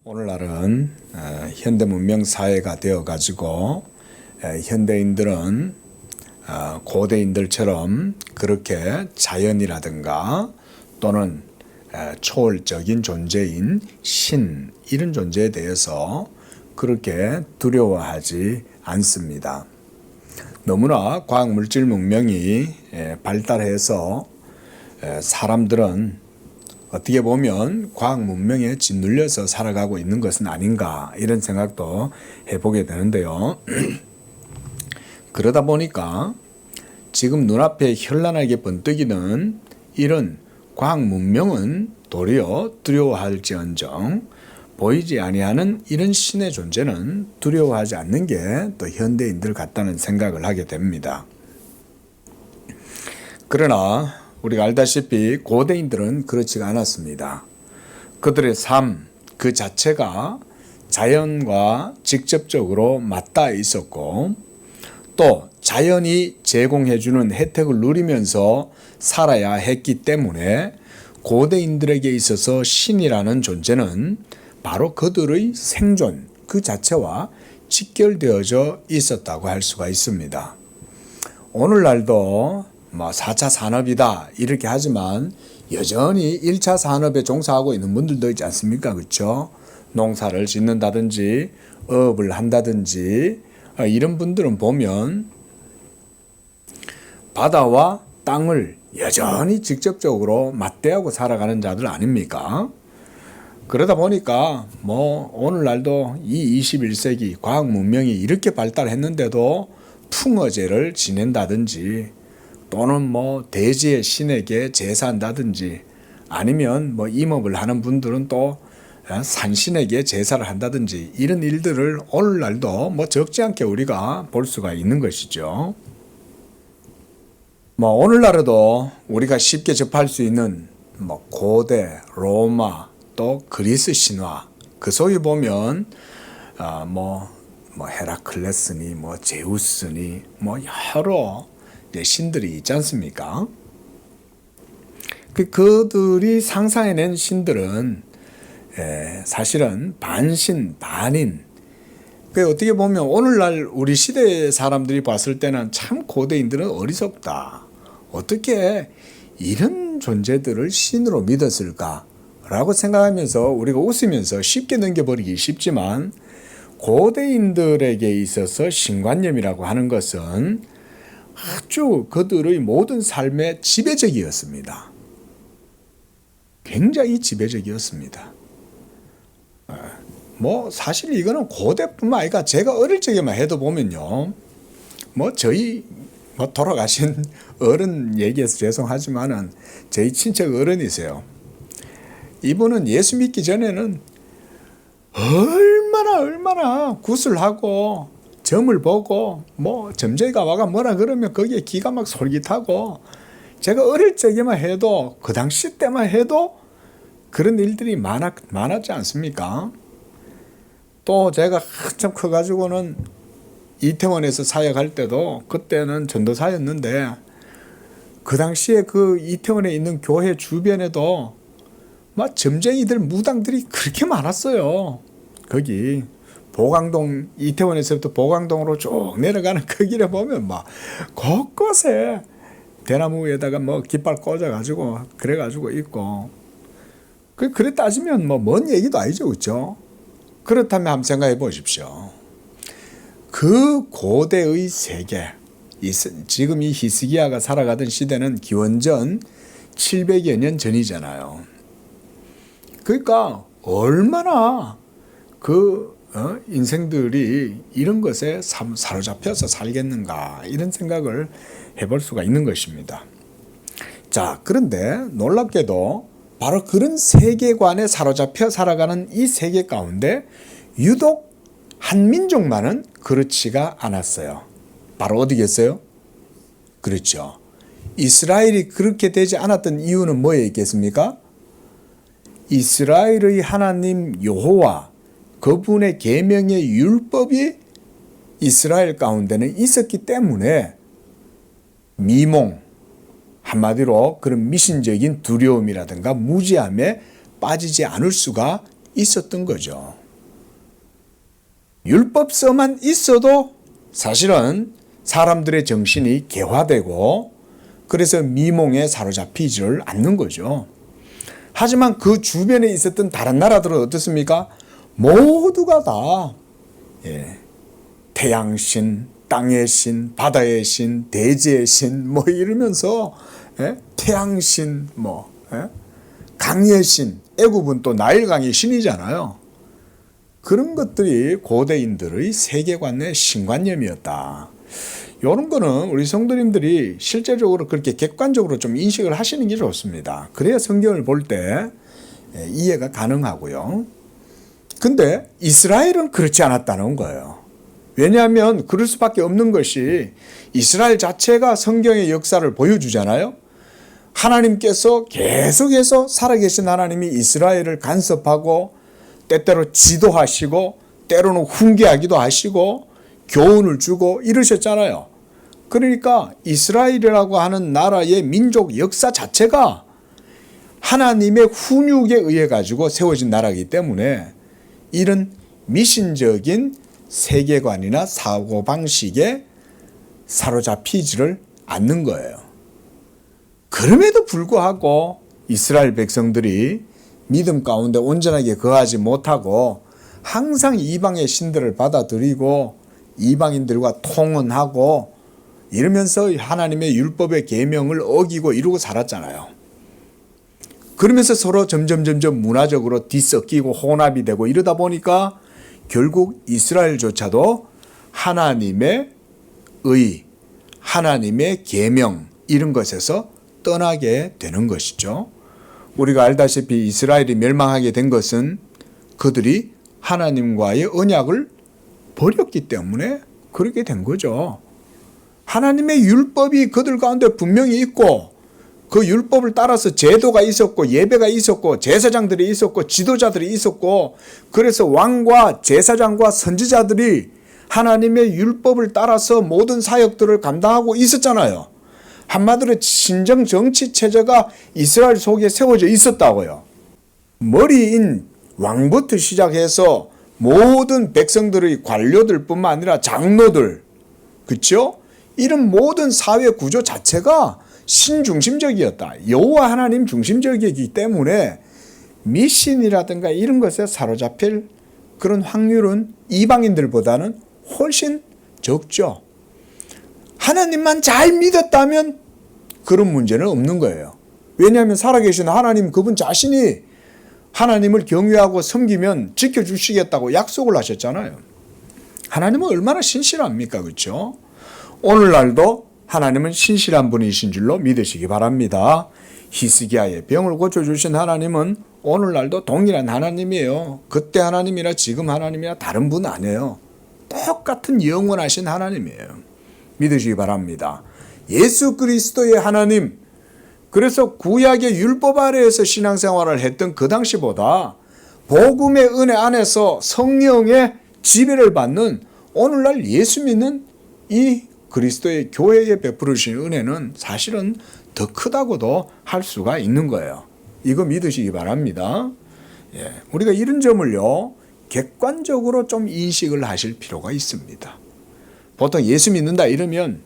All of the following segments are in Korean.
오늘날은 현대 문명 사회가 되어 가지고 현대인들은 고대인들처럼 그렇게 자연이라든가 또는 초월적인 존재인 신 이런 존재에 대해서 그렇게 두려워하지 않습니다. 너무나 과학물질 문명이 발달해서 사람들은 어떻게 보면 과학 문명에 짓눌려서 살아가고 있는 것은 아닌가 이런 생각도 해보게 되는데요. 그러다 보니까 지금 눈앞에 현란하게 번뜩이는 이런 과학 문명은 도리어 두려워할지언정 보이지 아니하는 이런 신의 존재는 두려워하지 않는 게 또 현대인들 같다는 생각을 하게 됩니다. 그러나 우리가 알다시피 고대인들은 그렇지가 않았습니다. 그들의 삶 그 자체가 자연과 직접적으로 맞닿아 있었고 또 자연이 제공해주는 혜택을 누리면서 살아야 했기 때문에 고대인들에게 있어서 신이라는 존재는 바로 그들의 생존 그 자체와 직결되어져 있었다고 할 수가 있습니다. 오늘날도 4차 산업이다 이렇게 하지만 여전히 1차 산업에 종사하고 있는 분들도 있지 않습니까? 그렇죠? 농사를 짓는다든지 어업을 한다든지 이런 분들은 보면 바다와 땅을 여전히 직접적으로 맞대하고 살아가는 자들 아닙니까? 그러다 보니까 오늘날도 이 21세기 과학 문명이 이렇게 발달했는데도 풍어제를 지낸다든지 또는 대지의 신에게 제사한다든지 아니면 임업을 하는 분들은 또 산신에게 제사를 한다든지 이런 일들을 오늘날도 적지 않게 우리가 볼 수가 있는 것이죠. 오늘날에도 우리가 쉽게 접할 수 있는 고대 로마 또 그리스 신화 그 속에 보면 헤라클레스니 제우스니 여러 신들이 있지 않습니까? 그들이 상상해낸 신들은 사실은 반신 반인. 어떻게 보면 오늘날 우리 시대 사람들이 봤을 때는 참 고대인들은 어리석다. 어떻게 이런 존재들을 신으로 믿었을까라고 생각하면서 우리가 웃으면서 쉽게 넘겨버리기 쉽지만 고대인들에게 있어서 신관념이라고 하는 것은 아주 그들의 모든 삶에 지배적이었습니다. 굉장히 지배적이었습니다. 사실 이거는 고대뿐만 아니라 제가 어릴 적에만 해도 보면요. 저희 돌아가신 어른 얘기해서 죄송하지만은 저희 친척 어른이세요. 이분은 예수 믿기 전에는 얼마나 구슬하고 점을 보고 점쟁이가 와가 뭐라 그러면 거기에 기가 막 솔깃하고 제가 어릴 적에만 해도 그 당시 때만 해도 그런 일들이 많았지 않습니까? 또 제가 한참 커가지고는 이태원에서 사역할 때도 그때는 전도사였는데 그 당시에 그 이태원에 있는 교회 주변에도 점쟁이들 무당들이 그렇게 많았어요. 거기 보강동 이태원에서부터 보강동으로 쭉 내려가는 그 길에 보면 곳곳에 대나무 위에다가 깃발 꽂아가지고 그래가지고 있고 그래 따지면 먼 얘기도 아니죠, 그렇죠? 그렇다면 한번 생각해 보십시오. 그 고대의 세계 지금 이 히스기야가 살아가던 시대는 기원전 700여 년 전이잖아요. 그러니까 얼마나 인생들이 이런 것에 사로잡혀서 살겠는가 이런 생각을 해볼 수가 있는 것입니다. 자, 그런데 놀랍게도 바로 그런 세계관에 사로잡혀 살아가는 이 세계 가운데 유독 한 민족만은 그렇지가 않았어요. 바로 어디겠어요? 그렇죠. 이스라엘이 그렇게 되지 않았던 이유는 뭐에 있겠습니까? 이스라엘의 하나님 여호와 그분의 계명의 율법이 이스라엘 가운데는 있었기 때문에 미몽 한마디로 그런 미신적인 두려움이라든가 무지함에 빠지지 않을 수가 있었던 거죠. 율법서만 있어도 사실은 사람들의 정신이 개화되고 그래서 미몽에 사로잡히지를 않는 거죠. 하지만 그 주변에 있었던 다른 나라들은 어떻습니까? 모두가 다 태양신, 땅의 신, 바다의 신, 대지의 신 뭐 이러면서 태양신, 강의 신, 애굽은 또 나일강의 신이잖아요. 그런 것들이 고대인들의 세계관의 신관념이었다. 이런 거는 우리 성도님들이 실제적으로 그렇게 객관적으로 좀 인식을 하시는 게 좋습니다. 그래야 성경을 볼 때 이해가 가능하고요. 근데 이스라엘은 그렇지 않았다는 거예요. 왜냐하면 그럴 수밖에 없는 것이 이스라엘 자체가 성경의 역사를 보여주잖아요. 하나님께서 계속해서 살아계신 하나님이 이스라엘을 간섭하고 때때로 지도하시고 때로는 훈계하기도 하시고 교훈을 주고 이러셨잖아요. 그러니까 이스라엘이라고 하는 나라의 민족 역사 자체가 하나님의 훈육에 의해 가지고 세워진 나라이기 때문에 이런 미신적인 세계관이나 사고방식에 사로잡히지를 않는 거예요. 그럼에도 불구하고 이스라엘 백성들이 믿음 가운데 온전하게 거하지 못하고 항상 이방의 신들을 받아들이고 이방인들과 통혼하고 이러면서 하나님의 율법의 계명을 어기고 이루고 살았잖아요. 그러면서 서로 점점 문화적으로 뒤섞이고 혼합이 되고 이러다 보니까 결국 이스라엘조차도 하나님의 의, 하나님의 계명 이런 것에서 떠나게 되는 것이죠. 우리가 알다시피 이스라엘이 멸망하게 된 것은 그들이 하나님과의 언약을 버렸기 때문에 그렇게 된 거죠. 하나님의 율법이 그들 가운데 분명히 있고 그 율법을 따라서 제도가 있었고 예배가 있었고 제사장들이 있었고 지도자들이 있었고 그래서 왕과 제사장과 선지자들이 하나님의 율법을 따라서 모든 사역들을 감당하고 있었잖아요. 한마디로 신정 정치 체제가 이스라엘 속에 세워져 있었다고요. 머리인 왕부터 시작해서 모든 백성들의 관료들뿐만 아니라 장로들, 그렇죠? 이런 모든 사회 구조 자체가 신중심적이었다. 여호와 하나님 중심적이기 때문에 미신이라든가 이런 것에 사로잡힐 그런 확률은 이방인들보다는 훨씬 적죠. 하나님만 잘 믿었다면 그런 문제는 없는 거예요. 왜냐하면 살아계신 하나님 그분 자신이 하나님을 경외하고 섬기면 지켜주시겠다고 약속을 하셨잖아요. 하나님은 얼마나 신실합니까? 그렇죠? 오늘날도 하나님은 신실한 분이신 줄로 믿으시기 바랍니다. 히스기야의 병을 고쳐주신 하나님은 오늘날도 동일한 하나님이에요. 그때 하나님이나 지금 하나님이나 다른 분 아니에요. 똑같은 영원하신 하나님이에요. 믿으시기 바랍니다. 예수 그리스도의 하나님, 그래서 구약의 율법 아래에서 신앙생활을 했던 그 당시보다 복음의 은혜 안에서 성령의 지배를 받는 오늘날 예수 믿는 이 그리스도의 교회에 베풀으신 은혜는 사실은 더 크다고도 할 수가 있는 거예요. 이거 믿으시기 바랍니다. 우리가 이런 점을요 객관적으로 좀 인식을 하실 필요가 있습니다. 보통 예수 믿는다 이러면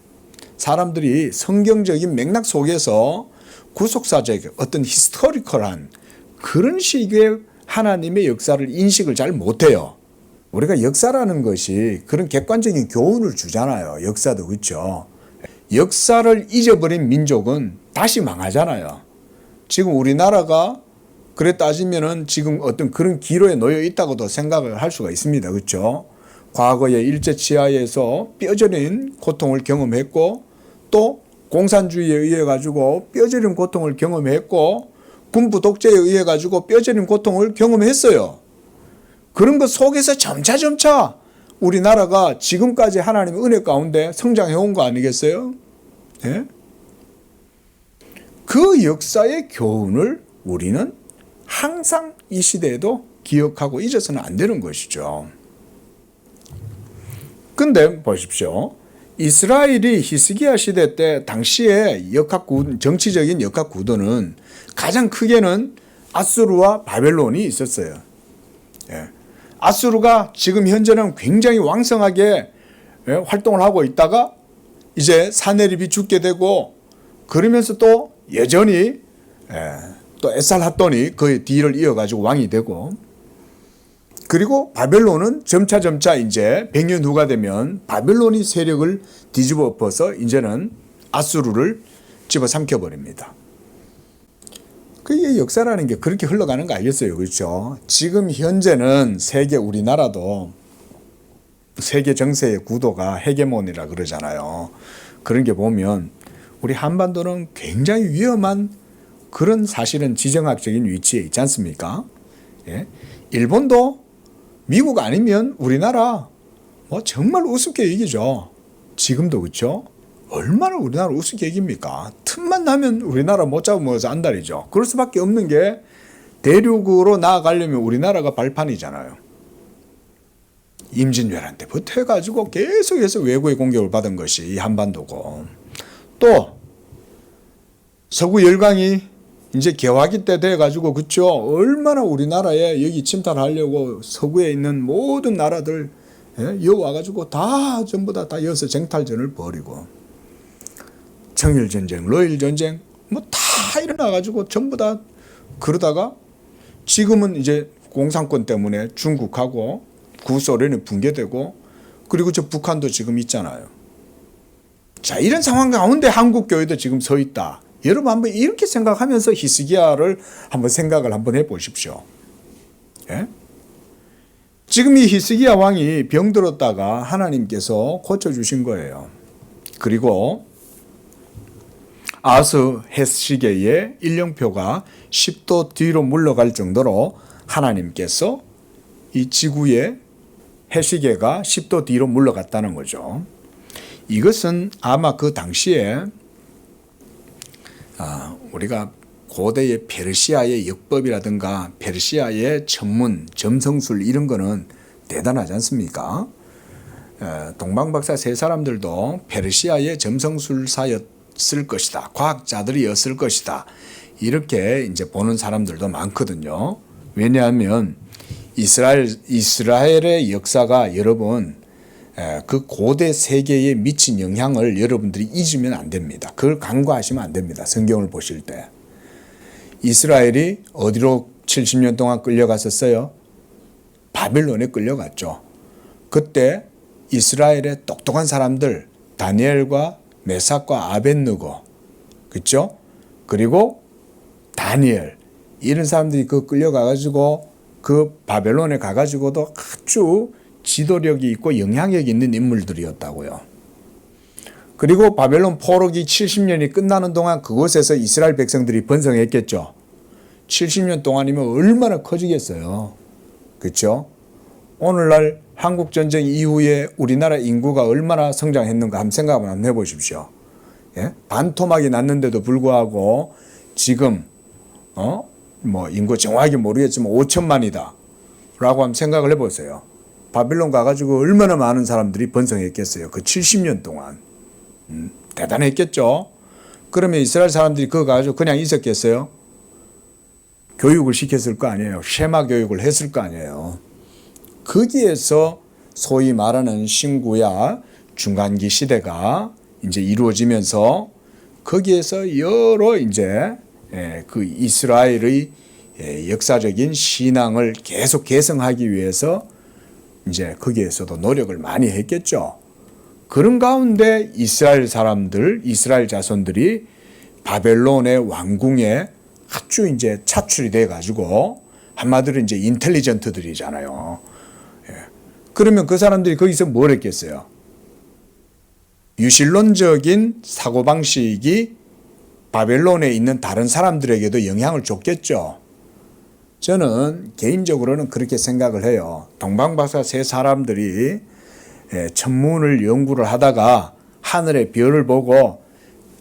사람들이 성경적인 맥락 속에서 구속사적 어떤 히스토리컬한 그런 식의 하나님의 역사를 인식을 잘 못해요. 우리가 역사라는 것이 그런 객관적인 교훈을 주잖아요. 역사도 그렇죠. 역사를 잊어버린 민족은 다시 망하잖아요. 지금 우리나라가 그래 따지면은 지금 어떤 그런 기로에 놓여 있다고도 생각을 할 수가 있습니다. 그렇죠? 과거에 일제치하에서 뼈저린 고통을 경험했고 또 공산주의에 의해 가지고 뼈저린 고통을 경험했고 군부 독재에 의해 가지고 뼈저린 고통을 경험했어요. 그런 것 속에서 점차 우리나라가 지금까지 하나님의 은혜 가운데 성장해 온 거 아니겠어요? 예? 그 역사의 교훈을 우리는 항상 이 시대에도 기억하고 잊어서는 안 되는 것이죠. 근데 보십시오. 이스라엘이 히스기야 시대 때 당시의 정치적인 역학 구도는 가장 크게는 아수르와 바벨론이 있었어요. 아수르가 지금 현재는 굉장히 왕성하게 활동을 하고 있다가 이제 사내립이 죽게 되고 그러면서 또 여전히 또 에살핫돈이 그의 뒤를 이어가지고 왕이 되고 그리고 바벨론은 점차 이제 100년 후가 되면 바벨론이 세력을 뒤집어 엎어서 이제는 아수르를 집어삼켜 버립니다. 그게 역사라는 게 그렇게 흘러가는 거 알겠어요, 그렇죠? 지금 현재는 세계 우리나라도 세계 정세의 구도가 헤게몬이라 그러잖아요. 그런 게 보면 우리 한반도는 굉장히 위험한 그런 사실은 지정학적인 위치에 있지 않습니까? 일본도 미국 아니면 우리나라 뭐 정말 우습게 이기죠. 지금도 그렇죠? 얼마나 우리나라 우습게 이깁니까? 틈만 나면 우리나라 못 잡으면서 안달이죠. 그럴 수밖에 없는 게 대륙으로 나아가려면 우리나라가 발판이잖아요. 임진왜란때부터 해가지고 계속해서 외국의 공격을 받은 것이 이 한반도고 또 서구 열강이 이제 개화기 때 돼가지고 그쵸 얼마나 우리나라에 여기 침탈하려고 서구에 있는 모든 나라들 여와가지고 다 전부 다 여기서 쟁탈전을 벌이고 청일전쟁, 러일전쟁 뭐 다 일어나가지고 전부 다 그러다가 지금은 이제 공산권 때문에 중국하고 구소련이 붕괴되고 그리고 저 북한도 지금 있잖아요. 자 이런 상황 가운데 한국 교회도 지금 서 있다. 여러분 한번 이렇게 생각하면서 히스기야를 한번 생각을 한번 해보십시오. 지금 이 히스기야 왕이 병들었다가 하나님께서 고쳐주신 거예요. 그리고 아하스 헤시게의 일령표가 10도 뒤로 물러갈 정도로 하나님께서 이 지구의 헤시게가 10도 뒤로 물러갔다는 거죠. 이것은 아마 그 당시에 우리가 고대의 페르시아의 역법이라든가 페르시아의 천문, 점성술 이런 거는 대단하지 않습니까? 동방박사 세 사람들도 페르시아의 점성술사였을 것이다. 과학자들이었을 것이다. 이렇게 이제 보는 사람들도 많거든요. 왜냐하면 이스라엘의 역사가 여러분 그 고대 세계에 미친 영향을 여러분들이 잊으면 안 됩니다. 그걸 간과하시면 안 됩니다. 성경을 보실 때. 이스라엘이 어디로 70년 동안 끌려갔었어요? 바벨론에 끌려갔죠. 그때 이스라엘의 똑똑한 사람들 다니엘과 메삭과 아벳느고 그렇죠? 그리고 다니엘 이런 사람들이 그 끌려가가지고 그 바벨론에 가가지고도 아주 지도력이 있고 영향력이 있는 인물들이었다고요. 그리고 바벨론 포로기 70년이 끝나는 동안 그곳에서 이스라엘 백성들이 번성했겠죠. 70년 동안이면 얼마나 커지겠어요. 그렇죠? 오늘날 한국전쟁 이후에 우리나라 인구가 얼마나 성장했는가 한번 생각 한번 해보십시오. 반토막이 났는데도 불구하고 지금 뭐 인구 정확히 모르겠지만 5천만이다 라고 한번 생각을 해보세요. 바빌론 가가지고 얼마나 많은 사람들이 번성했겠어요. 그 70년 동안. 대단했겠죠. 그러면 이스라엘 사람들이 그거 가지고 그냥 있었겠어요? 교육을 시켰을 거 아니에요. 쉐마 교육을 했을 거 아니에요. 거기에서 소위 말하는 신구약 중간기 시대가 이제 이루어지면서 거기에서 여러 이제 그 이스라엘의 역사적인 신앙을 계속 계승하기 위해서 이제 거기에서도 노력을 많이 했겠죠. 그런 가운데 이스라엘 사람들, 이스라엘 자손들이 바벨론의 왕궁에 아주 이제 차출이 돼 가지고 한마디로 이제 인텔리전트들이잖아요. 그러면 그 사람들이 거기서 뭘 했겠어요? 유실론적인 사고방식이 바벨론에 있는 다른 사람들에게도 영향을 줬겠죠. 저는 개인적으로는 그렇게 생각을 해요. 동방박사 세 사람들이 천문을 연구를 하다가 하늘의 별을 보고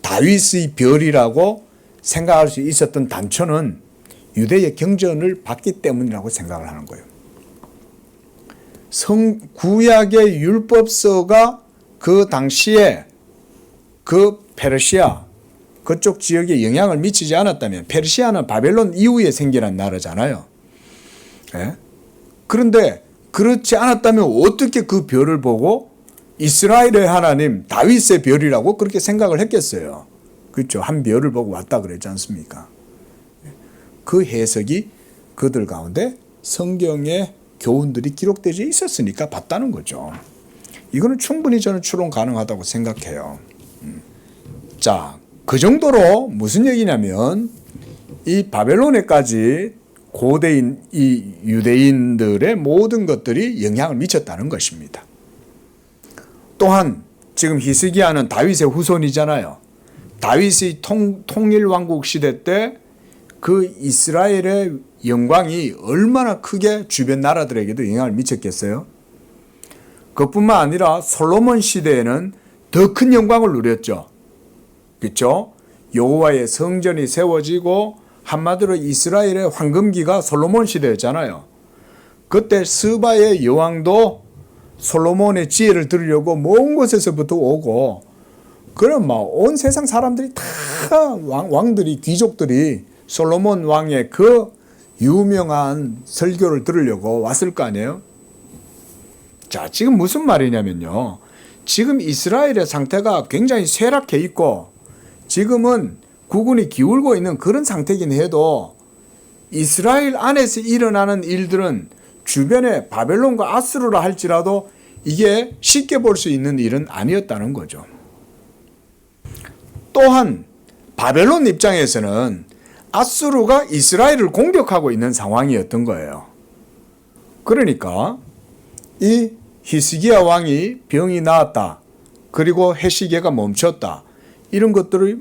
다윗의 별이라고 생각할 수 있었던 단초는 유대의 경전을 봤기 때문이라고 생각을 하는 거예요. 구약의 율법서가 그 당시에 그 페르시아 그쪽 지역에 영향을 미치지 않았다면 페르시아는 바벨론 이후에 생겨난 나라잖아요. 그런데 그렇지 않았다면 어떻게 그 별을 보고 이스라엘의 하나님 다윗의 별이라고 그렇게 생각을 했겠어요. 그렇죠. 한 별을 보고 왔다 그랬지 않습니까? 그 해석이 그들 가운데 성경의 교훈들이 기록되어 있었으니까 봤다는 거죠. 이거는 충분히 저는 추론 가능하다고 생각해요. 자, 그 정도로 무슨 얘기냐면 이 바벨론에까지 고대인 이 유대인들의 모든 것들이 영향을 미쳤다는 것입니다. 또한 지금 히스기야는 다윗의 후손이잖아요. 다윗의 통일왕국 시대 때 그 이스라엘의 영광이 얼마나 크게 주변 나라들에게도 영향을 미쳤겠어요? 그뿐만 아니라 솔로몬 시대에는 더 큰 영광을 누렸죠. 그렇죠? 여호와의 성전이 세워지고 한마디로 이스라엘의 황금기가 솔로몬 시대였잖아요. 그때 스바의 여왕도 솔로몬의 지혜를 들으려고 먼 곳에서부터 오고, 그럼 막 온 세상 사람들이 다 왕들이 귀족들이 솔로몬 왕의 그 유명한 설교를 들으려고 왔을 거 아니에요? 자, 지금 무슨 말이냐면요. 지금 이스라엘의 상태가 굉장히 쇠락해 있고 지금은 국군이 기울고 있는 그런 상태긴 해도 이스라엘 안에서 일어나는 일들은 주변에 바벨론과 아수르라 할지라도 이게 쉽게 볼 수 있는 일은 아니었다는 거죠. 또한 바벨론 입장에서는 아수르가 이스라엘을 공격하고 있는 상황이었던 거예요. 그러니까 이 히스기야 왕이 병이 나았다. 그리고 해시계가 멈췄다. 이런 것들을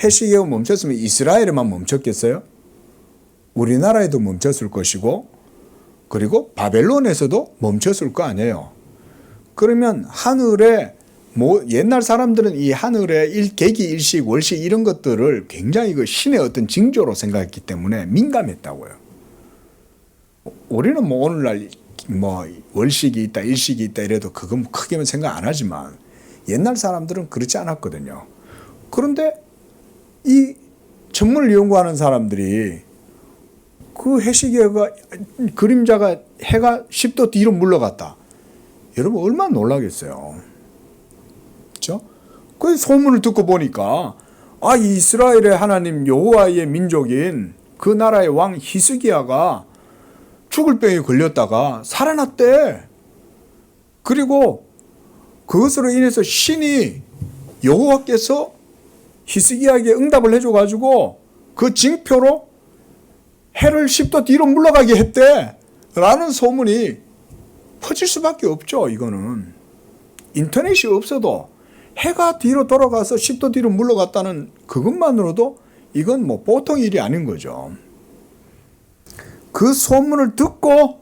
해시계가 멈췄으면 이스라엘에만 멈췄겠어요? 우리나라에도 멈췄을 것이고 그리고 바벨론에서도 멈췄을 거 아니에요. 그러면 하늘에 옛날 사람들은 이 하늘의 개기, 일식, 월식 이런 것들을 굉장히 그 신의 어떤 징조로 생각했기 때문에 민감했다고요. 우리는 오늘날 월식이 있다, 일식이 있다 이래도 그건 크게는 생각 안 하지만 옛날 사람들은 그렇지 않았거든요. 그런데 이 천문을 연구하는 사람들이 그 해시계가 그림자가 해가 10도 뒤로 물러갔다. 여러분 얼마나 놀라겠어요. 그렇죠? 그 소문을 듣고 보니까 이스라엘의 하나님 여호와의 민족인 그 나라의 왕 히스기야가 죽을 병에 걸렸다가 살아났대. 그리고 그것으로 인해서 신이 여호와께서 히스기야에게 응답을 해줘가지고 그 징표로 해를 10도 뒤로 물러가게 했대. 라는 소문이 퍼질 수밖에 없죠. 이거는 인터넷이 없어도 해가 뒤로 돌아가서 10도 뒤로 물러갔다는 그것만으로도 이건 보통 일이 아닌 거죠. 그 소문을 듣고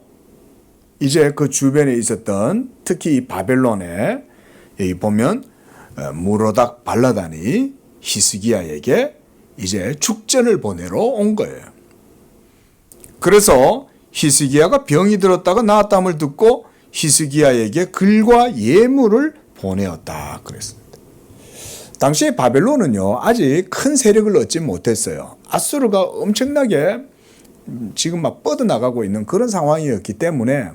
이제 그 주변에 있었던 특히 이 바벨론에 여기 보면 무로닥 발라단이 히스기야에게 이제 축전을 보내러 온 거예요. 그래서 히스기야가 병이 들었다가 나았다함을 듣고 히스기야에게 글과 예물을 보내었다 그랬습니다. 당시에 바벨론은요 아직 큰 세력을 얻지 못했어요. 아수르가 엄청나게 지금 막 뻗어나가고 있는 그런 상황이었기 때문에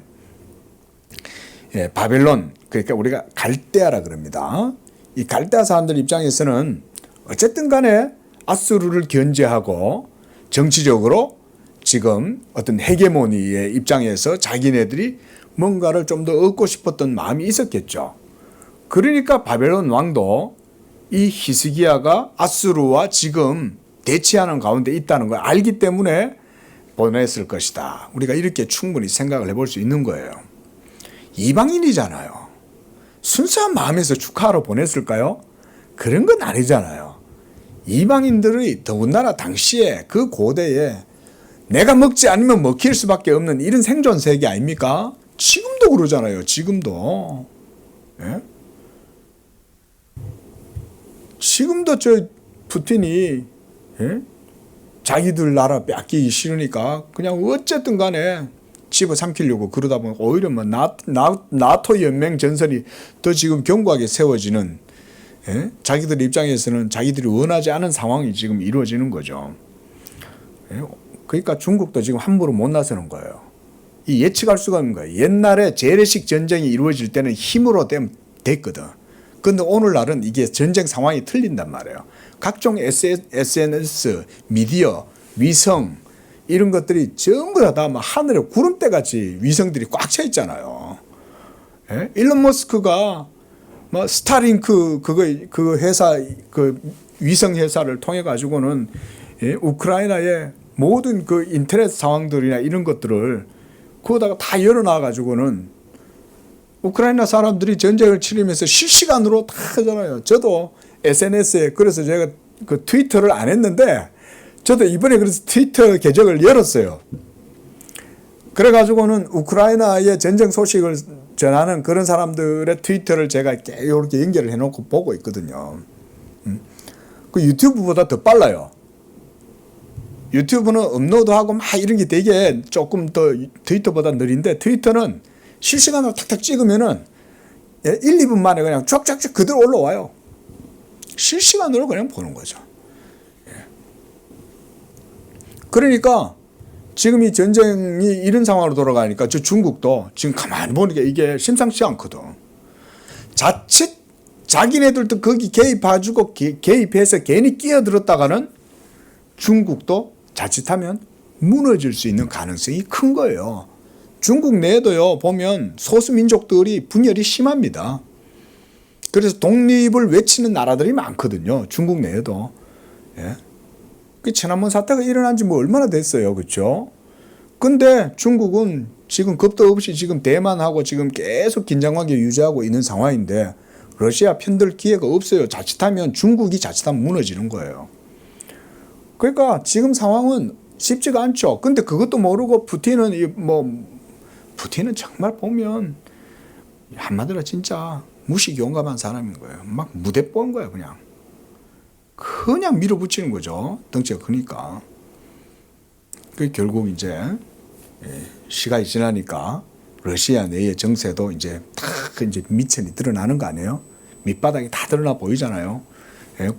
바벨론, 그러니까 우리가 갈대아라 그럽니다. 이 갈대아 사람들 입장에서는 어쨌든 간에 아수르를 견제하고 정치적으로 지금 어떤 헤게모니의 입장에서 자기네들이 뭔가를 좀 더 얻고 싶었던 마음이 있었겠죠. 그러니까 바벨론 왕도 이 히스기야가 아수르와 지금 대치하는 가운데 있다는 걸 알기 때문에 보냈을 것이다. 우리가 이렇게 충분히 생각을 해볼 수 있는 거예요. 이방인이잖아요. 순수한 마음에서 축하하러 보냈을까요? 그런 건 아니잖아요. 이방인들의 더군다나 당시에 그 고대에 내가 먹지 않으면 먹힐 수밖에 없는 이런 생존 세계 아닙니까? 지금도 그러잖아요. 지금도. 예? 지금도 푸틴이 자기들 나라 뺏기기 싫으니까 그냥 어쨌든 간에 집어삼키려고 그러다 보면 오히려 나토 연맹 전선이 더 지금 견고하게 세워지는 자기들 입장에서는 자기들이 원하지 않은 상황이 지금 이루어지는 거죠. 그러니까 중국도 지금 함부로 못 나서는 거예요. 이 예측할 수가 없는 거예요. 옛날에 재래식 전쟁이 이루어질 때는 힘으로 됐거든. 근데 오늘날은 이게 전쟁 상황이 틀린단 말이에요. 각종 SNS, 미디어, 위성 이런 것들이 전부 다 하늘에 구름대 같이 위성들이 꽉 차 있잖아요. 예? 일론 머스크가 뭐 스타링크 그 회사 그 위성 회사를 통해 가지고는 예? 우크라이나의 모든 그 인터넷 상황들이나 이런 것들을 그거다가 다 열어놔 가지고는 우크라이나 사람들이 전쟁을 치르면서 실시간으로 다 하잖아요. 저도 SNS에 그래서 제가 그 트위터를 안 했는데 저도 이번에 그래서 트위터 계정을 열었어요. 그래가지고는 우크라이나의 전쟁 소식을 전하는 그런 사람들의 트위터를 제가 이렇게 연결을 해놓고 보고 있거든요. 그 유튜브보다 더 빨라요. 유튜브는 업로드하고 막 이런 게 되게 조금 더 트위터보다 느린데 트위터는 실시간으로 탁탁 찍으면은 1, 2분 만에 그냥 쫙쫙쫙 그대로 올라와요. 실시간으로 그냥 보는 거죠. 그러니까 지금 이 전쟁이 이런 상황으로 돌아가니까 저 중국도 지금 가만히 보니까 이게 심상치 않거든. 자칫 자기네들도 거기 개입해주고 개입해서 괜히 끼어들었다가는 중국도 자칫하면 무너질 수 있는 가능성이 큰 거예요. 중국 내에도요 보면 소수민족들이 분열이 심합니다. 그래서 독립을 외치는 나라들이 많거든요. 중국 내에도. 예. 그 천안문 사태가 일어난 지 뭐 얼마나 됐어요. 그렇죠? 근데 중국은 지금 겁도 없이 지금 대만하고 지금 계속 긴장관계 유지하고 있는 상황인데 러시아 편들 기회가 없어요. 자칫하면 중국이 자칫하면 무너지는 거예요. 그러니까 지금 상황은 쉽지가 않죠. 근데 그것도 모르고 푸틴은 정말 보면 한마디로 진짜 무식 용감한 사람인 거예요. 막 무대뽀한 거예요. 그냥 밀어붙이는 거죠. 덩치가 크니까. 그 결국 이제 시간이 지나니까 러시아 내의 정세도 이제 다 이제 미천이 드러나는 거 아니에요? 밑바닥이 다 드러나 보이잖아요.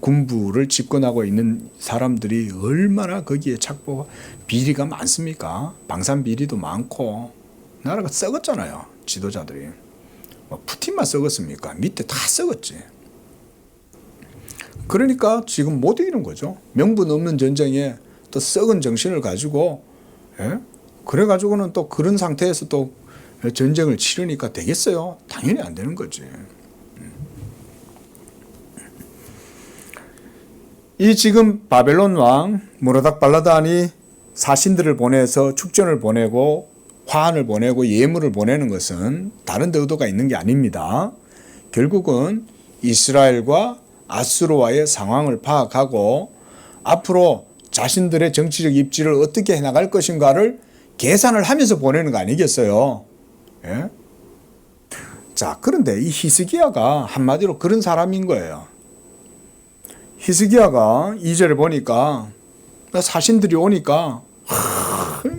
군부를 집권하고 있는 사람들이 얼마나 거기에 착보 비리가 많습니까? 방산 비리도 많고 나라가 썩었잖아요. 지도자들이. 푸틴만 썩었습니까? 밑에 다 썩었지. 그러니까 지금 못 이기는 거죠. 명분 없는 전쟁에 또 썩은 정신을 가지고 그래가지고는 또 그런 상태에서 또 전쟁을 치르니까 되겠어요? 당연히 안 되는 거지. 이 지금 바벨론 왕 무라닥 발라단이 사신들을 보내서 축전을 보내고 화환을 보내고 예물을 보내는 것은 다른 데 의도가 있는 게 아닙니다. 결국은 이스라엘과 아수르와의 상황을 파악하고 앞으로 자신들의 정치적 입지를 어떻게 해나갈 것인가를 계산을 하면서 보내는 거 아니겠어요? 예? 자, 그런데 이 히스기야가 한마디로 그런 사람인 거예요. 히스기야가 2절에 보니까 사신들이 오니까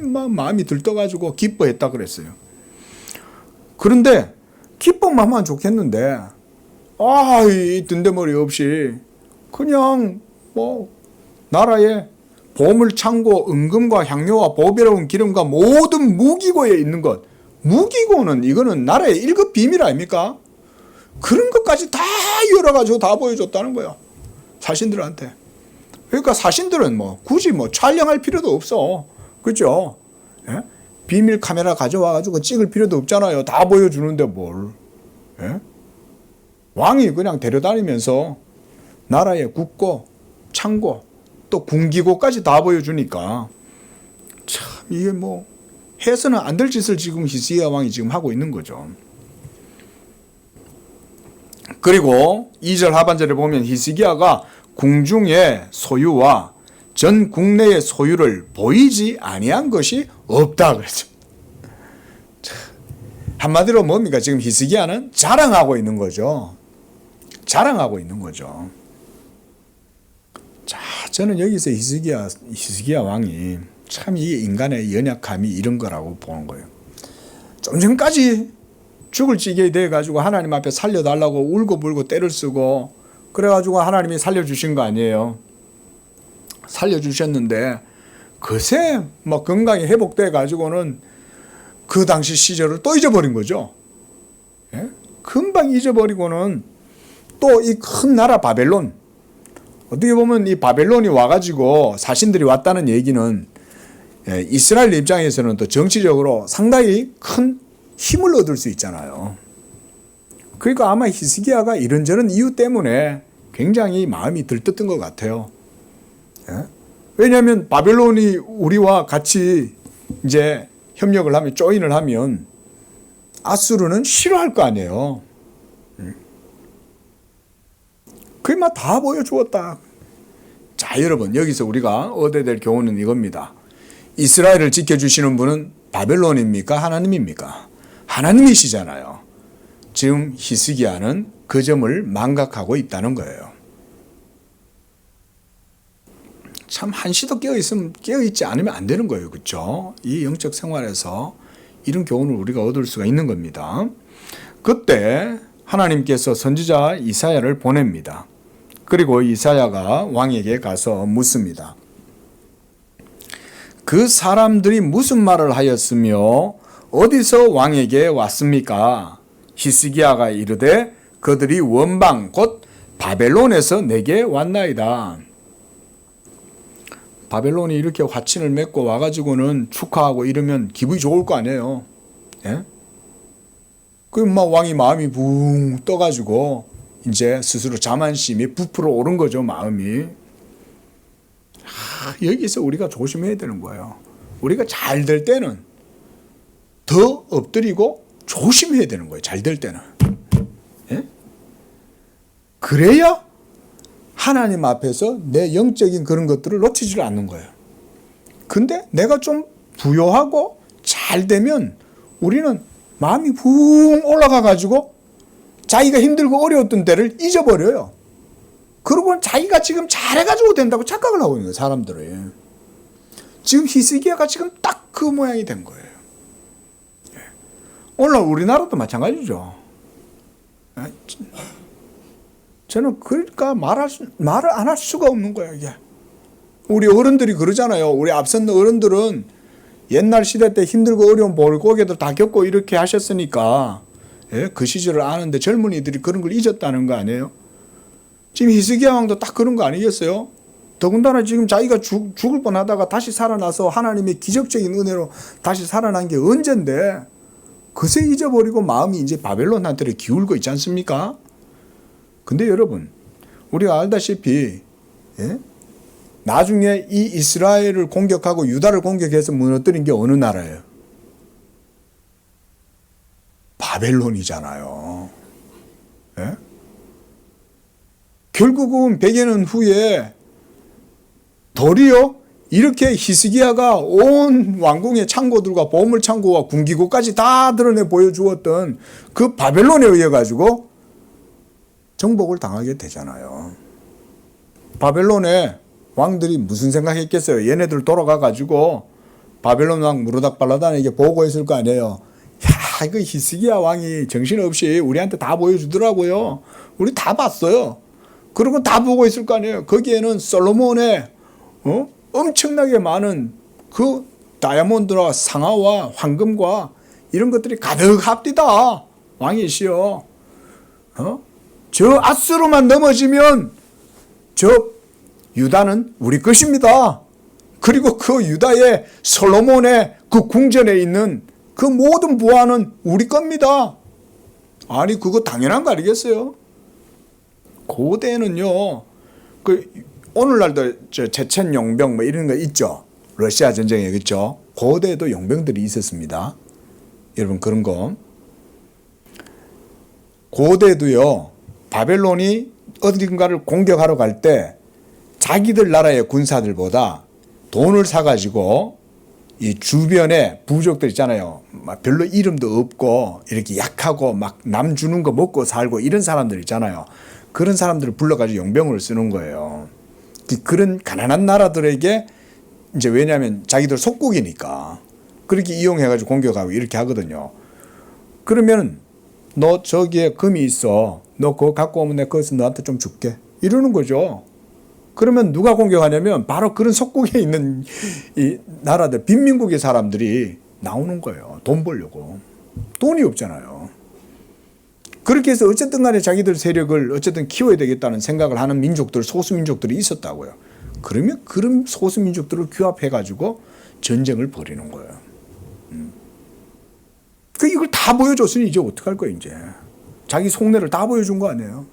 막 마음이 들떠가지고 기뻐했다 그랬어요. 그런데 기뻐만 하면 좋겠는데 이 든데머리 없이 그냥 나라에 보물 창고, 은금과 향료와 보배로운 기름과 모든 무기고에 있는 것. 무기고는 이거는 나라의 1급 비밀 아닙니까? 그런 것까지 다 열어가지고 다 보여줬다는 거예요. 사신들한테. 그러니까 사신들은 굳이 촬영할 필요도 없어. 그죠? 예? 비밀 카메라 가져와가지고 찍을 필요도 없잖아요. 다 보여주는데 뭘. 예? 왕이 그냥 데려다니면서 나라의 국고, 창고, 또 군기고까지 다 보여주니까 참 이게 해서는 안 될 짓을 지금 히스기야 왕이 지금 하고 있는 거죠. 그리고 2절 하반절에 보면 히스기야가 궁중의 소유와 전 국내의 소유를 보이지 아니한 것이 없다 그랬죠. 한마디로 뭡니까? 지금 히스기야는 자랑하고 있는 거죠. 자랑하고 있는 거죠. 자, 저는 여기서 히스기야 왕이 참 이게 인간의 연약함이 이런 거라고 보는 거예요. 좀 전까지 죽을 지경이 돼가지고 하나님 앞에 살려달라고 울고불고 때를 쓰고 그래가지고 하나님이 살려주신 거 아니에요. 살려주셨는데 그새 건강이 회복돼가지고는 그 당시 시절을 또 잊어버린 거죠. 예? 금방 잊어버리고는 또 이 큰 나라 바벨론, 어떻게 보면 이 바벨론이 와가지고 사신들이 왔다는 얘기는 이스라엘 입장에서는 또 정치적으로 상당히 큰 힘을 얻을 수 있잖아요. 그러니까 아마 히스기야가 이런저런 이유 때문에 굉장히 마음이 들떴던 것 같아요. 예? 왜냐하면 바벨론이 우리와 같이 이제 협력을 하면, 조인을 하면 아수르는 싫어할 거 아니에요. 그게 막 다 보여주었다. 자, 여러분, 여기서 우리가 얻어야 될 교훈은 이겁니다. 이스라엘을 지켜주시는 분은 바벨론입니까? 하나님입니까? 하나님이시잖아요. 지금 히스기야는 그 점을 망각하고 있다는 거예요. 참 한시도 깨어있지 않으면 안 되는 거예요. 그렇죠? 이 영적 생활에서 이런 교훈을 우리가 얻을 수가 있는 겁니다. 그때 하나님께서 선지자 이사야를 보냅니다. 그리고 이사야가 왕에게 가서 묻습니다. 그 사람들이 무슨 말을 하였으며 어디서 왕에게 왔습니까? 히스기야가 이르되 그들이 원방 곧 바벨론에서 내게 왔나이다. 바벨론이 이렇게 화친을 맺고 와가지고는 축하하고 이러면 기분이 좋을 거 아니에요. 예? 그럼 막 왕이 마음이 붕 떠가지고 이제 스스로 자만심이 부풀어 오른 거죠, 마음이. 여기서 우리가 조심해야 되는 거예요. 우리가 잘 될 때는 더 엎드리고 조심해야 되는 거예요, 잘 될 때는. 예? 그래야 하나님 앞에서 내 영적인 그런 것들을 놓치지를 않는 거예요. 근데 내가 좀 부요하고 잘 되면 우리는 마음이 붕 올라가 가지고 자기가 힘들고 어려웠던 때를 잊어버려요. 그러고는 자기가 지금 잘해가지고 된다고 착각을 하고 있는 거예요, 사람들이. 지금 히스기야가 지금 딱 그 모양이 된 거예요. 오늘 우리나라도 마찬가지죠. 저는 그러니까 말을 안 할 수가 없는 거예요, 이게. 우리 어른들이 그러잖아요. 우리 앞선 어른들은 옛날 시대 때 힘들고 어려운 고개들 다 겪고 이렇게 하셨으니까 그 시절을 아는데 젊은이들이 그런 걸 잊었다는 거 아니에요? 지금 히스기야 왕도 딱 그런 거 아니겠어요? 더군다나 지금 자기가 죽을 뻔하다가 다시 살아나서 하나님의 기적적인 은혜로 다시 살아난 게 언젠데 그새 잊어버리고 마음이 이제 바벨론한테 기울고 있지 않습니까? 근데 여러분, 우리가 알다시피 나중에 이 이스라엘을 공격하고 유다를 공격해서 무너뜨린 게 어느 나라예요? 바벨론이잖아요. 예? 결국은 100여년 후에 도리어 이렇게 히스기야가 온 왕궁의 창고들과 보물 창고와 군기고까지 다 드러내 보여주었던 그 바벨론에 의해 가지고 정복을 당하게 되잖아요. 바벨론의 왕들이 무슨 생각했겠어요? 얘네들 돌아가 가지고 바벨론 왕 무르닥발라단에게 보고했을 거 아니에요. 야, 이거 히스기야 왕이 정신없이 우리한테 다 보여주더라고요. 우리 다 봤어요. 그리고 다 보고 있을 거 아니에요. 거기에는 솔로몬의 엄청나게 많은 그 다이아몬드와 상아와 황금과 이런 것들이 가득합디다. 왕이시여. 저 아수르만 넘어지면 저 유다는 우리 것입니다. 그리고 그 유다의 솔로몬의 그 궁전에 있는 그 모든 부하는 우리 겁니다. 아니 그거 당연한 거 아니겠어요? 고대는요, 그 오늘날도 저 체첸 용병 뭐 이런 거 있죠. 러시아 전쟁에 그렇죠. 고대에도 용병들이 있었습니다. 여러분 그런 거. 고대도요. 바벨론이 어딘가를 공격하러 갈 때 자기들 나라의 군사들보다 돈을 사가지고 이 주변에 부족들 있잖아요. 막 별로 이름도 없고 이렇게 약하고 막 남 주는 거 먹고 살고 이런 사람들 있잖아요. 그런 사람들을 불러가지고 용병을 쓰는 거예요. 그런 가난한 나라들에게 이제 왜냐하면 자기들 속국이니까 그렇게 이용해가지고 공격하고 이렇게 하거든요. 그러면 너 저기에 금이 있어. 너 그거 갖고 오면 내가 거기서 너한테 좀 줄게. 이러는 거죠. 그러면 누가 공격하냐면 바로 그런 속국에 있는 이 나라들, 빈민국의 사람들이 나오는 거예요. 돈 벌려고. 돈이 없잖아요. 그렇게 해서 어쨌든 간에 자기들 세력을 어쨌든 키워야 되겠다는 생각을 하는 민족들, 소수민족들이 있었다고요. 그러면 그런 소수민족들을 규합해가지고 전쟁을 벌이는 거예요. 이걸 다 보여줬으니 이제 어떡할 거예요, 이제. 자기 속내를 다 보여준 거 아니에요.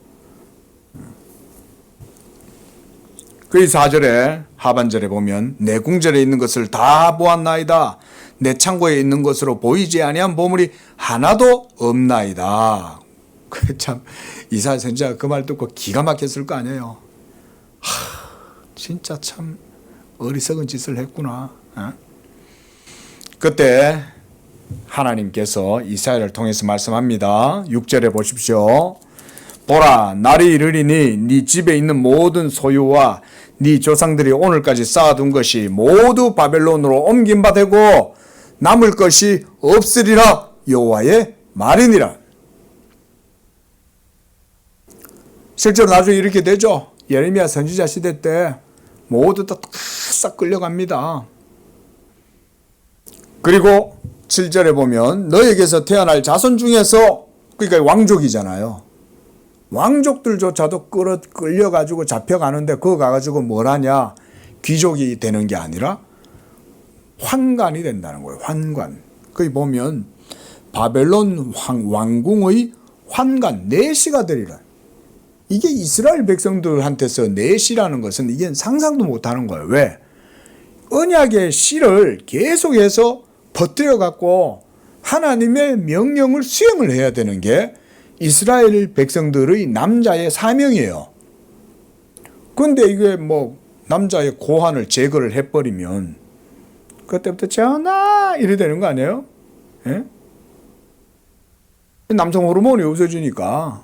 그 4절에 하반절에 보면 내 궁전에 있는 것을 다 보았나이다. 내 창고에 있는 것으로 보이지 아니한 보물이 하나도 없나이다. 참 이사야 선지자가 그 말 듣고 기가 막혔을 거 아니에요. 진짜 참 어리석은 짓을 했구나. 그때 하나님께서 이사야를 통해서 말씀합니다. 6절에 보십시오. 보라, 날이 이르리니 네 집에 있는 모든 소유와 네 조상들이 오늘까지 쌓아둔 것이 모두 바벨론으로 옮긴 바 되고 남을 것이 없으리라. 여호와의 말이니라. 실제로 나중에 이렇게 되죠. 예레미야 선지자 시대 때 모두 다 싹 끌려갑니다. 그리고 7절에 보면 너에게서 태어날 자손 중에서, 그러니까 왕족이잖아요. 왕족들조차도 끌려가지고 잡혀가는데 그거 가가지고 뭘 하냐. 귀족이 되는 게 아니라 환관이 된다는 거예요. 환관. 거기 보면 바벨론 왕궁의 환관, 내시가 되리라. 이게 이스라엘 백성들한테서 내시라는 것은 이게 상상도 못하는 거예요. 왜? 언약의 씨를 계속해서 퍼뜨려 갖고 하나님의 명령을 수행을 해야 되는 게 이스라엘 백성들의 남자의 사명이에요. 그런데 이게 뭐 남자의 고환을 제거를 해버리면 그때부터 전하 이래 되는 거 아니에요? 예? 남성 호르몬이 없어지니까,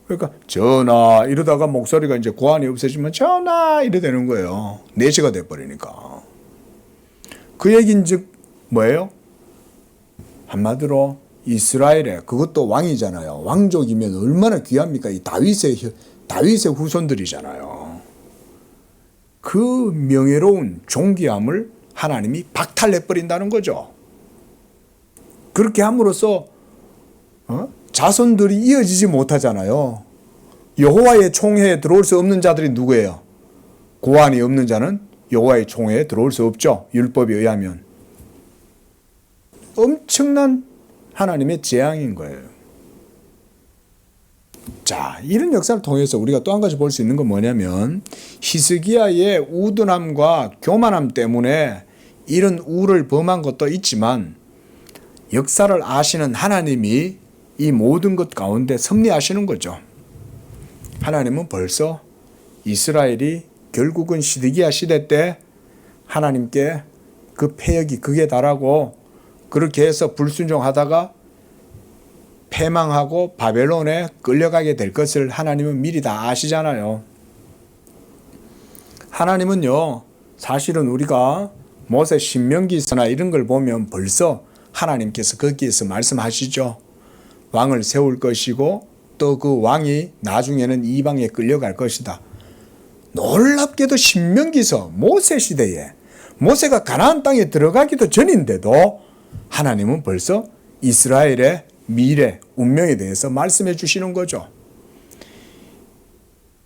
그러니까 전하 이러다가 목소리가 이제 고환이 없어지면 전하 이래 되는 거예요. 내시가 돼버리니까. 그 얘기인즉 뭐예요? 한마디로 이스라엘에, 그것도 왕이잖아요. 왕족이면 얼마나 귀합니까? 이 다윗의 후손들이잖아요. 그 명예로운 존귀함을 하나님이 박탈해버린다는 거죠. 그렇게 함으로써 자손들이 이어지지 못하잖아요. 여호와의 총회에 들어올 수 없는 자들이 누구예요? 고환이 없는 자는 여호와의 총회에 들어올 수 없죠. 율법에 의하면. 엄청난 하나님의 재앙인 거예요. 자, 이런 역사를 통해서 우리가 또 한 가지 볼 수 있는 건 뭐냐면, 히스기야의 우둔함과 교만함 때문에 이런 우를 범한 것도 있지만 역사를 아시는 하나님이 이 모든 것 가운데 섭리하시는 거죠. 하나님은 벌써 이스라엘이 결국은 시드기야 시대 때 하나님께 그 패역이 극에 달하고 그렇게 해서 불순종하다가 패망하고 바벨론에 끌려가게 될 것을 하나님은 미리 다 아시잖아요. 하나님은요, 사실은 우리가 모세 신명기서나 이런 걸 보면 벌써 하나님께서 거기에서 말씀하시죠. 왕을 세울 것이고 또 그 왕이 나중에는 이방에 끌려갈 것이다. 놀랍게도 신명기서 모세 시대에, 모세가 가나안 땅에 들어가기도 전인데도 하나님은 벌써 이스라엘의 미래, 운명에 대해서 말씀해 주시는 거죠.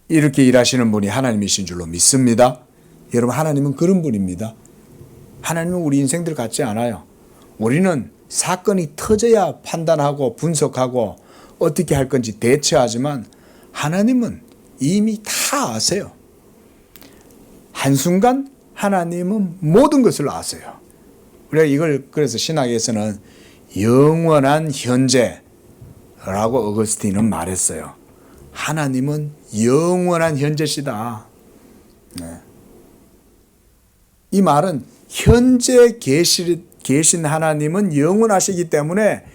이렇게 일하시는 분이 하나님이신 줄로 믿습니다. 여러분, 하나님은 그런 분입니다. 하나님은 우리 인생들 같지 않아요. 우리는 사건이 터져야 판단하고 분석하고 어떻게 할 건지 대처하지만 하나님은 이미 다 아세요. 한순간 하나님은 모든 것을 아세요. 우리가 이걸 그래서 신학에서는 영원한 현재라고 어거스틴은 말했어요. 하나님은 영원한 현재시다. 네. 이 말은 현재 계신 하나님은 영원하시기 때문에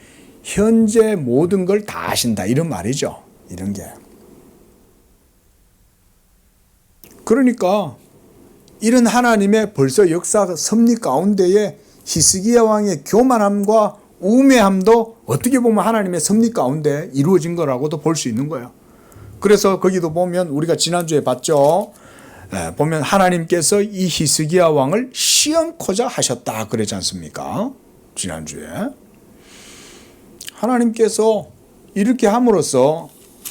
현재 모든 걸 다 아신다, 이런 말이죠. 이런 게. 그러니까 이런 하나님의 벌써 역사 섭리 가운데에 히스기야 왕의 교만함과 우매함도 어떻게 보면 하나님의 섭리 가운데 이루어진 거라고도 볼 수 있는 거예요. 그래서 거기도 보면 우리가 지난주에 봤죠. 보면 하나님께서 이 히스기야 왕을 시험코자 하셨다 그러지 않습니까? 지난주에. 하나님께서 이렇게 함으로써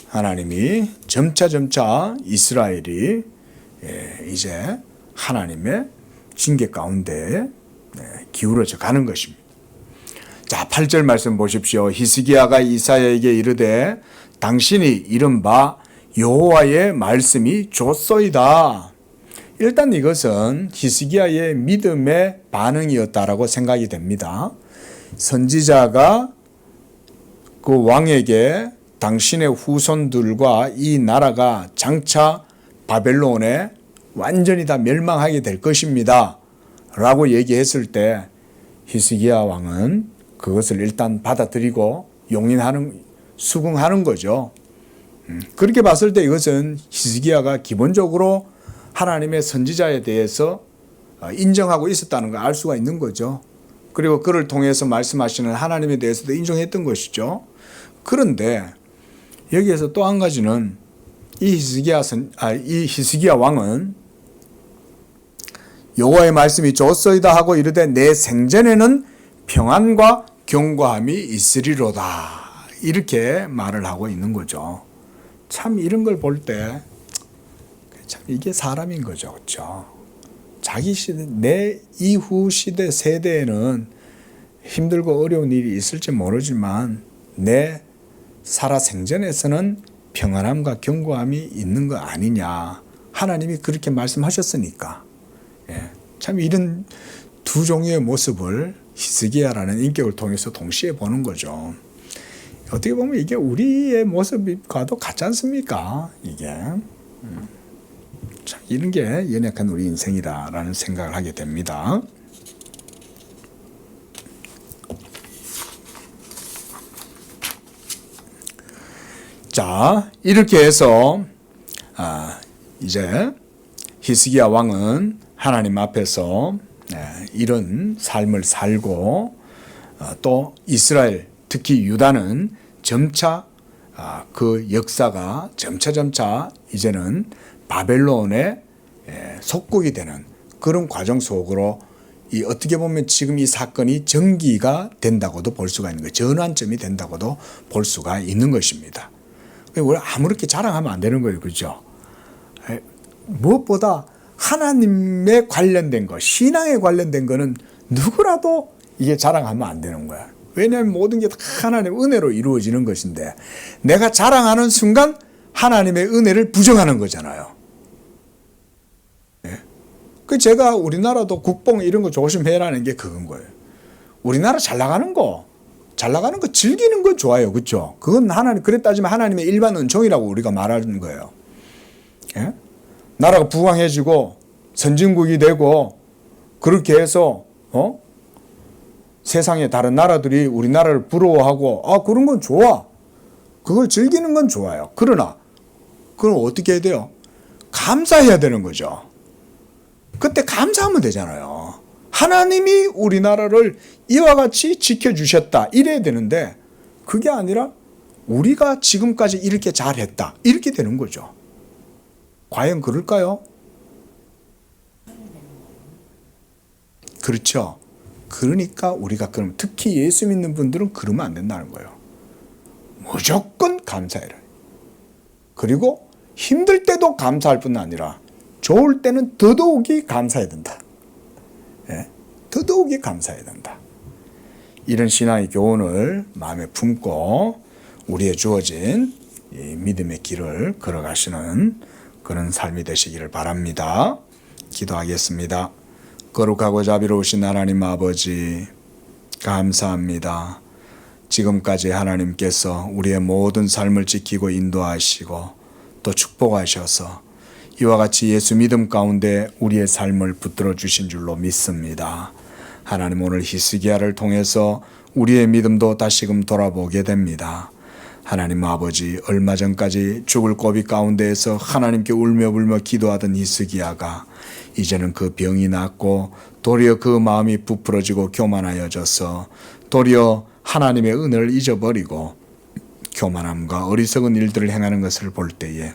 하나님이 점차 이스라엘이 이제 하나님의 징계 가운데 기울어져 가는 것입니다. 자, 8절 말씀 보십시오. 히스기야가 이사야에게 이르되 당신이 이른바 여호와의 말씀이 좋소이다. 일단 이것은 히스기야의 믿음의 반응이었다라고 생각이 됩니다. 선지자가 그 왕에게 당신의 후손들과 이 나라가 장차 바벨론에 완전히 다 멸망하게 될 것입니다 라고 얘기했을 때 히스기야 왕은 그것을 일단 받아들이고 수긍하는 거죠. 그렇게 봤을 때 이것은 히스기야가 기본적으로 하나님의 선지자에 대해서 인정하고 있었다는 걸 알 수가 있는 거죠. 그리고 그를 통해서 말씀하시는 하나님에 대해서도 인정했던 것이죠. 그런데 여기에서 또 한 가지는 이 히스기야 왕은 여호와의 말씀이 좋소이다 하고 이르되 내 생전에는 평안과 견고함이 있으리로다 이렇게 말을 하고 있는 거죠. 참 이런 걸 볼 때 참 이게 사람인 거죠. 그렇죠? 자기 시대, 내 이후 시대 세대에는 힘들고 어려운 일이 있을지 모르지만 내 살아생전에서는 평안함과 견고함이 있는 거 아니냐. 하나님이 그렇게 말씀하셨으니까. 참 이런 두 종류의 모습을 히스기야라는 인격을 통해서 동시에 보는 거죠. 어떻게 보면 이게 우리의 모습과도 같지 않습니까? 이게. 참 이런 게 연약한 우리 인생이다라는 생각을 하게 됩니다. 자, 이렇게 해서 이제 히스기야 왕은 하나님 앞에서 이런 삶을 살고 또 이스라엘 특히 유다는 점차 그 역사가 점차 이제는 바벨론의 속국이 되는 그런 과정 속으로 어떻게 보면 지금 이 사건이 전기가 된다고도 볼 수가 있는 거예요. 전환점이 된다고도 볼 수가 있는 것입니다. 우리 아무렇게 자랑하면 안 되는 거예요. 그렇죠? 무엇보다 하나님에 관련된 거, 신앙에 관련된 거는 누구라도 이게 자랑하면 안 되는 거야. 왜냐하면 모든 게 다 하나님의 은혜로 이루어지는 것인데 내가 자랑하는 순간 하나님의 은혜를 부정하는 거잖아요. 제가 우리나라도 국뽕 이런 거 조심해라는 게 그건 거예요. 우리나라 잘 나가는 거 즐기는 건 좋아요. 그렇죠? 그건 하나님, 그래 따지면 하나님의 일반 은총이라고 우리가 말하는 거예요. 예? 나라가 부강해지고 선진국이 되고 그렇게 해서 세상의 다른 나라들이 우리나라를 부러워하고 그런 건 좋아. 그걸 즐기는 건 좋아요. 그러나 그럼 어떻게 해야 돼요? 감사해야 되는 거죠. 그때 감사하면 되잖아요. 하나님이 우리나라를 이와 같이 지켜주셨다 이래야 되는데 그게 아니라 우리가 지금까지 이렇게 잘했다 이렇게 되는 거죠. 과연 그럴까요? 그렇죠. 그러니까 우리가 그럼 특히 예수 믿는 분들은 그러면 안 된다는 거예요. 무조건 감사해라. 그리고 힘들 때도 감사할 뿐 아니라 좋을 때는 더더욱이 감사해야 된다. 더더욱이 감사해야 된다. 이런 신앙의 교훈을 마음에 품고 우리의 주어진 이 믿음의 길을 걸어가시는 그런 삶이 되시기를 바랍니다. 기도하겠습니다. 거룩하고 자비로우신 하나님 아버지 감사합니다. 지금까지 하나님께서 우리의 모든 삶을 지키고 인도하시고 또 축복하셔서 이와 같이 예수 믿음 가운데 우리의 삶을 붙들어 주신 줄로 믿습니다. 하나님 오늘 히스기야를 통해서 우리의 믿음도 다시금 돌아보게 됩니다. 하나님 아버지 얼마 전까지 죽을 고비 가운데에서 하나님께 울며 불며 기도하던 히스기야가 이제는 그 병이 낫고 도리어 그 마음이 부풀어지고 교만하여져서 도리어 하나님의 은혜를 잊어버리고 교만함과 어리석은 일들을 행하는 것을 볼 때에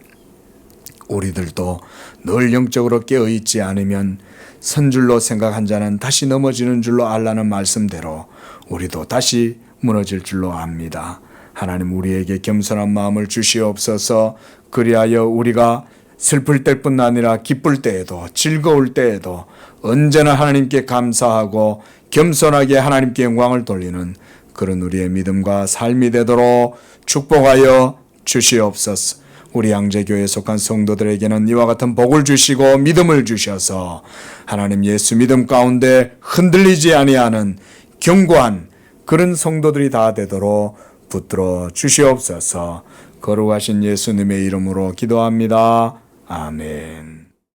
우리들도 늘 영적으로 깨어있지 않으면 선 줄로 생각한 자는 다시 넘어지는 줄로 알라는 말씀대로 우리도 다시 무너질 줄로 압니다. 하나님 우리에게 겸손한 마음을 주시옵소서. 그리하여 우리가 슬플 때뿐 아니라 기쁠 때에도 즐거울 때에도 언제나 하나님께 감사하고 겸손하게 하나님께 영광을 돌리는 그런 우리의 믿음과 삶이 되도록 축복하여 주시옵소서. 우리 양재교회에 속한 성도들에게는 이와 같은 복을 주시고 믿음을 주셔서 하나님 예수 믿음 가운데 흔들리지 아니하는 견고한 그런 성도들이 다 되도록 붙들어 주시옵소서. 거룩하신 예수님의 이름으로 기도합니다. 아멘.